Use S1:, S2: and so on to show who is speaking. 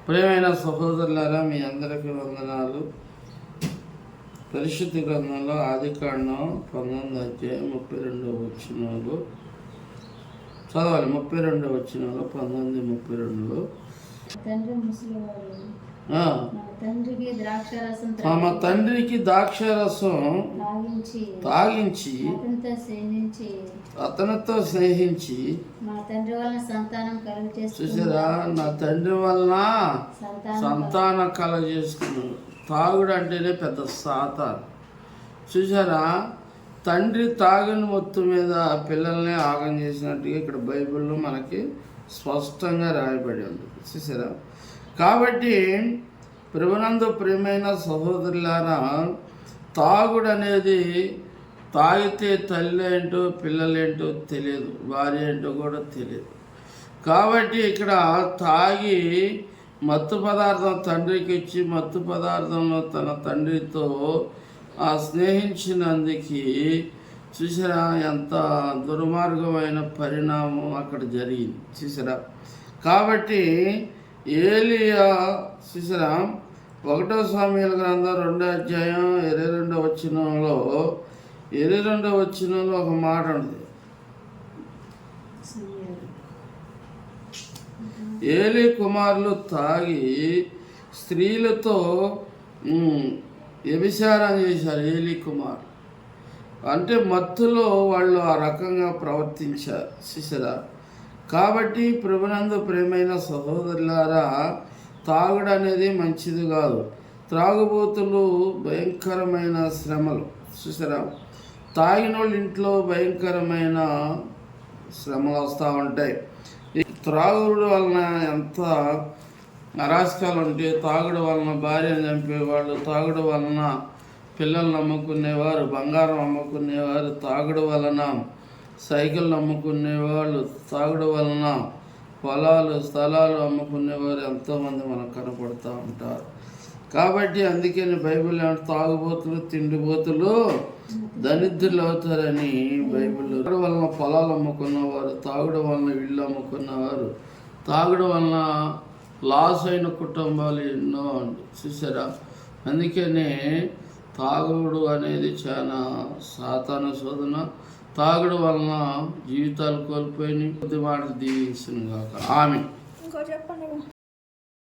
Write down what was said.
S1: ప్రియమైన సహోదరులారా, మీ అందరికీ వందనాలు. పరిశుద్ధ గ్రంథంలో ఆదికాండం 19 అధ్యాయం 32 వచనాలు చదవాలి. 32 వచనాలు 19:32లో తమ తండ్రికి ద్రాక్షారసం తాగించి అతనితో స్నేహించి చూసారా, నా తండ్రి వలన సంతానం కలగజేసుకున్నాడు. తాగుడు అంటేనే పెద్ద సాతాను. చూసారా, తండ్రి తాగిన మొత్తం మీద పిల్లల్ని ఆగం చేసినట్టుగా ఇక్కడ బైబిల్లో మనకి స్పష్టంగా రాయబడి ఉంది. చూసారా, కాబట్టి ప్రభునందు ప్రియమైన సహోదరులారా, తాగుడు అనేది తాగితే తల్లి ఏంటో పిల్లలేంటో తెలియదు, భార్య ఏంటో కూడా తెలియదు. కాబట్టి ఇక్కడ తాగి మత్తు పదార్థం తండ్రికి ఇచ్చి మత్తు పదార్థంలో తన తండ్రితో స్నేహించినందుకు చూసారా ఎంత దుర్మార్గమైన పరిణామం అక్కడ జరిగింది. చూసారా, కాబట్టి ఏలియా చూసారా 1 సమూయేలు గ్రంథం 2వ అధ్యాయం 22వ వచనంలో ఒక మాట ఉంది. ఏలీ కుమారులు తాగి స్త్రీలతో వ్యభిచారం చేశారు. ఏలీ కుమార్ అంటే మత్తులో వాళ్ళు ఆ రకంగా ప్రవర్తించారు. చూసారా, కాబట్టి ప్రభునందు ప్రియమైన సహోదరులారా, తాగుడు అనేది మంచిది కాదు. త్రాగుబోతులు భయంకరమైన శ్రమలు. చూసారా, తాగిన వాళ్ళ ఇంట్లో భయంకరమైన శ్రమలు వస్తూ ఉంటాయి. త్రాగుడు వలన ఎంత అరాచకాలు ఉంటే, తాగుడు వలన భార్యను చంపేవాళ్ళు, తాగుడు వలన పిల్లల్ని అమ్ముకునేవారు, బంగారం అమ్ముకునేవారు, తాగుడు వలన సైకిళ్ళు అమ్ముకునేవాళ్ళు, తాగుడు వలన పొలాలు స్థలాలు అమ్ముకునేవారు ఎంతోమంది మనకు కనపడుతూ ఉంటారు. కాబట్టి అందుకని బైబిల్ తాగుబోతులు తిండిబోతులు దరిద్రులు అవుతారని బైబిల్లో. తాగుడు వలన పొలాలు అమ్ముకున్నవారు, తాగుడు వలన ఇళ్ళు అమ్ముకున్నవారు, తాగుడు వలన లాస్ అయిన కుటుంబాలు ఎన్నో అండి. చూసారా, అందుకనే తాగుడు అనేది చాలా సాతాను శోధన. తాగుడు వలన జీవితాలు కోల్పోయినాయి. కొద్ది మాట దీవించును గాక. ఆమె.